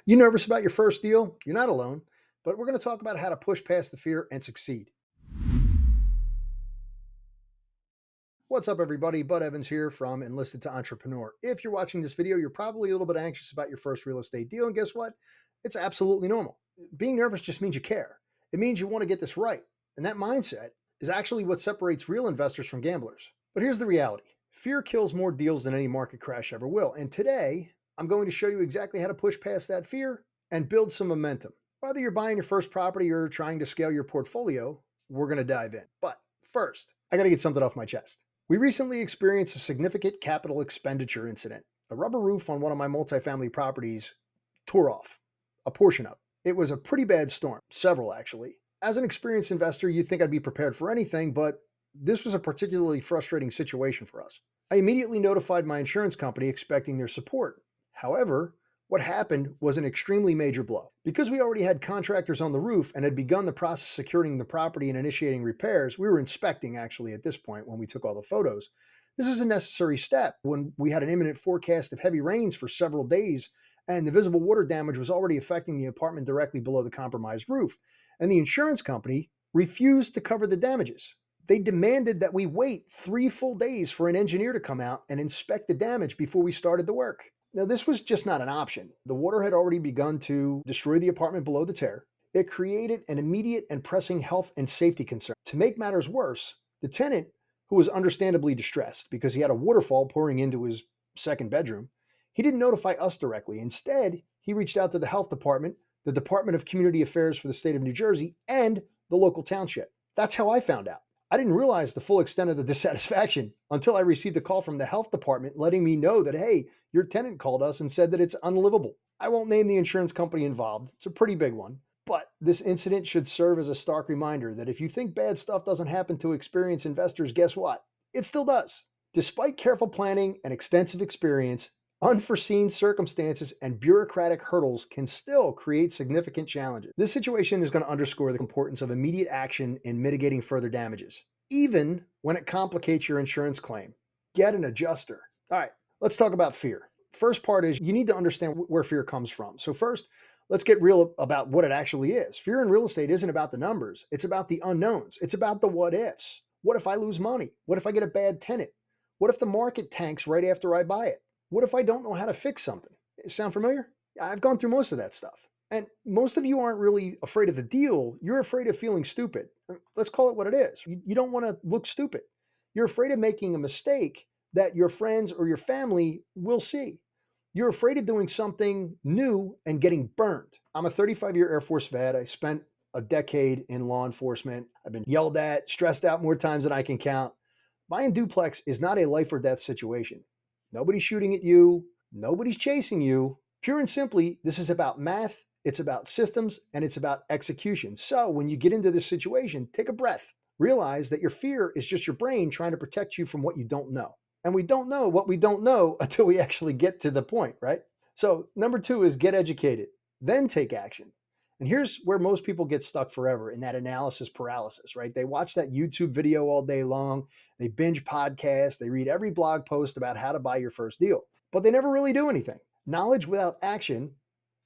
You nervous about your first deal? You're not alone, but we're going to talk about how to push past the fear and succeed. What's up, everybody? Bud Evans here from Enlisted to Entrepreneur. If you're watching this video, you're probably a little bit anxious about your first real estate deal. And guess what? It's absolutely normal. Being nervous just means you care. It means you want to get this right. And that mindset is actually what separates real investors from gamblers. But here's the reality: fear kills more deals than any market crash ever will. And today, I'm going to show you exactly how to push past that fear and build some momentum. Whether you're buying your first property or trying to scale your portfolio, we're going to dive in. But first, I got to get something off my chest. We recently experienced a significant capital expenditure incident. A rubber roof on one of my multifamily properties tore off, a portion of it. It was a pretty bad storm, several actually. As an experienced investor, you'd think I'd be prepared for anything, but this was a particularly frustrating situation for us. I immediately notified my insurance company expecting their support. However, what happened was an extremely major blow. Because we already had contractors on the roof and had begun the process of securing the property and initiating repairs, we were inspecting actually at this point when we took all the photos. This is a necessary step when we had an imminent forecast of heavy rains for several days, and the visible water damage was already affecting the apartment directly below the compromised roof. And the insurance company refused to cover the damages. They demanded that we wait 3 full days for an engineer to come out and inspect the damage before we started the work. Now, this was just not an option. The water had already begun to destroy the apartment below the tear. It created an immediate and pressing health and safety concern. To make matters worse, the tenant, who was understandably distressed because he had a waterfall pouring into his second bedroom, he didn't notify us directly. Instead, he reached out to the health department, the Department of Community Affairs for the state of New Jersey, and the local township. That's how I found out. I didn't realize the full extent of the dissatisfaction until I received a call from the health department letting me know that, hey, your tenant called us and said that it's unlivable. I won't name the insurance company involved. It's a pretty big one. But this incident should serve as a stark reminder that if you think bad stuff doesn't happen to experienced investors, guess what? It still does. Despite careful planning and extensive experience, unforeseen circumstances and bureaucratic hurdles can still create significant challenges. This situation is going to underscore the importance of immediate action in mitigating further damages, even when it complicates your insurance claim. Get an adjuster. All right, let's talk about fear. First part is you need to understand where fear comes from. So first, let's get real about what it actually is. Fear in real estate isn't about the numbers. It's about the unknowns. It's about the what ifs. What if I lose money? What if I get a bad tenant? What if the market tanks right after I buy it? What if I don't know how to fix something? Sound familiar? I've gone through most of that stuff. And most of you aren't really afraid of the deal. You're afraid of feeling stupid. Let's call it what it is. You don't want to look stupid. You're afraid of making a mistake that your friends or your family will see. You're afraid of doing something new and getting burned. I'm a 35-year Air Force vet. I spent a decade in law enforcement. I've been yelled at, stressed out more times than I can count. Buying duplex is not a life or death situation. Nobody's shooting at you. Nobody's chasing you. Pure and simply, this is about math, it's about systems, and it's about execution. So when you get into this situation, take a breath. Realize that your fear is just your brain trying to protect you from what you don't know. And we don't know what we don't know until we actually get to the point, right? So number 2 is get educated, then take action. And here's where most people get stuck forever, in that analysis paralysis, right? They watch that YouTube video all day long. They binge podcasts. They read every blog post about how to buy your first deal, but they never really do anything. Knowledge without action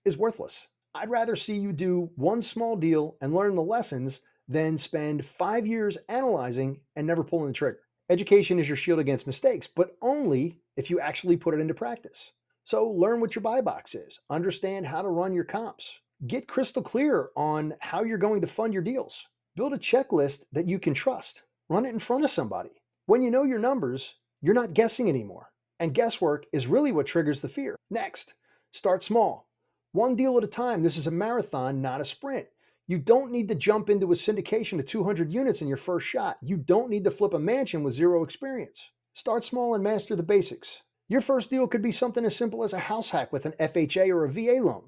is worthless. I'd rather see you do one small deal and learn the lessons than spend 5 years analyzing and never pulling the trigger. Education is your shield against mistakes, but only if you actually put it into practice. So learn what your buy box is. Understand how to run your comps. Get crystal clear on how you're going to fund your deals. Build a checklist that you can trust. Run it in front of somebody. When you know your numbers, you're not guessing anymore. And guesswork is really what triggers the fear. Next, start small. One deal at a time. This is a marathon, not a sprint. You don't need to jump into a syndication of 200 units in your first shot. You don't need to flip a mansion with zero experience. Start small and master the basics. Your first deal could be something as simple as a house hack with an FHA or a VA loan.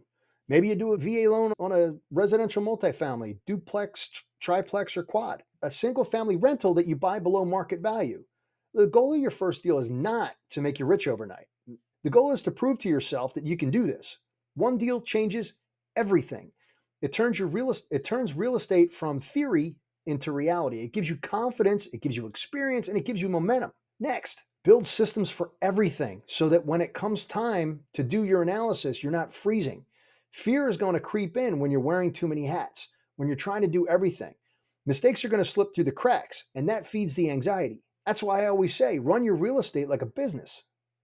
Maybe you do a VA loan on a residential multifamily, duplex, triplex, or quad, a single family rental that you buy below market value. The goal of your first deal is not to make you rich overnight. The goal is to prove to yourself that you can do this. One deal changes everything. It turns real estate from theory into reality. It gives you confidence, it gives you experience, and it gives you momentum. Next, build systems for everything so that when it comes time to do your analysis, you're not freezing. Fear is going to creep in when you're wearing too many hats, when you're trying to do everything. Mistakes are going to slip through the cracks, and that feeds the anxiety. That's why I always say run your real estate like a business,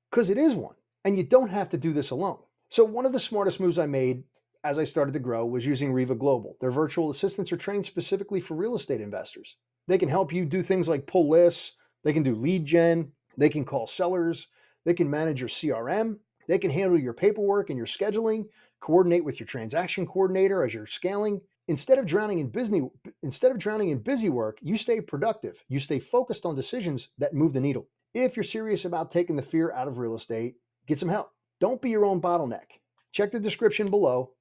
because it is one, and you don't have to do this alone. So, one of the smartest moves I made as I started to grow was using Reva Global. Their virtual assistants are trained specifically for real estate investors. They can help you do things like pull lists, they can do lead gen, they can call sellers, they can manage your CRM, they can handle your paperwork and your scheduling, coordinate with your transaction coordinator as you're scaling. Instead of drowning in busy work, you stay productive. You stay focused on decisions that move the needle. If you're serious about taking the fear out of real estate, get some help. Don't be your own bottleneck. Check the description below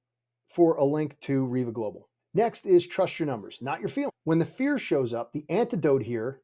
for a link to Reva Global. Next is trust your numbers, not your feelings. When the fear shows up, the antidote here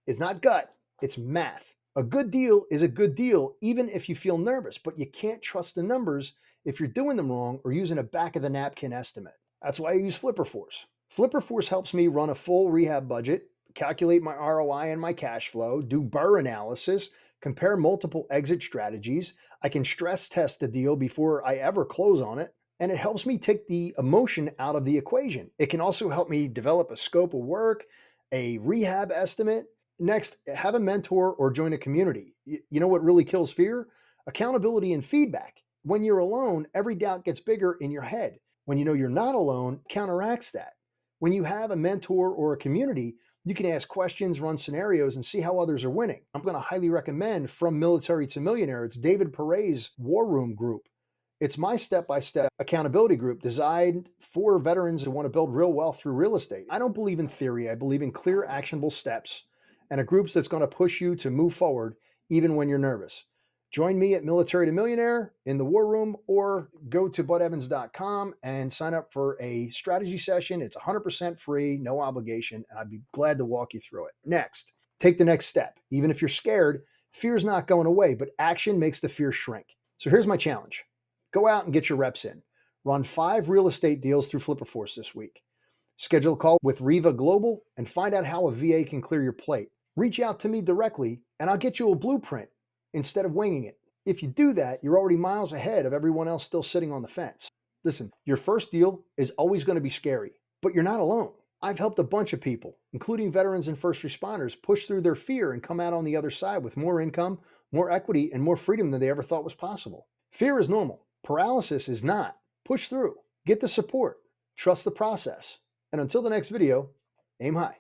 is not gut, it's math. A good deal is a good deal, even if you feel nervous, but you can't trust the numbers if you're doing them wrong or using a back of the napkin estimate. That's why I use FlipperForce. FlipperForce helps me run a full rehab budget, calculate my ROI and my cash flow, do BRRRR analysis, compare multiple exit strategies. I can stress test the deal before I ever close on it. And it helps me take the emotion out of the equation. It can also help me develop a scope of work, a rehab estimate. Next, have a mentor or join a community. You know what really kills fear? Accountability and feedback. When you're alone, every doubt gets bigger in your head. When you know you're not alone, counteracts that. When you have a mentor or a community, you can ask questions, run scenarios, and see how others are winning. I'm going to highly recommend From Military to Millionaire. It's David Perret's War Room group. It's my step-by-step accountability group designed for veterans who want to build real wealth through real estate. I don't believe in theory. I believe in clear, actionable steps and a group that's going to push you to move forward even when you're nervous. Join me at Military to Millionaire in the War Room, or go to budevans.com and sign up for a strategy session. It's 100% free, no obligation, and I'd be glad to walk you through it. Next, take the next step. Even if you're scared, fear's not going away, but action makes the fear shrink. So here's my challenge. Go out and get your reps in. Run 5 real estate deals through FlipperForce this week. Schedule a call with Reva Global and find out how a VA can clear your plate. Reach out to me directly and I'll get you a blueprint instead of winging it. If you do that, you're already miles ahead of everyone else still sitting on the fence. Listen, your first deal is always going to be scary, but you're not alone. I've helped a bunch of people, including veterans and first responders, push through their fear and come out on the other side with more income, more equity, and more freedom than they ever thought was possible. Fear is normal. Paralysis is not. Push through. Get the support. Trust the process. And until the next video, aim high.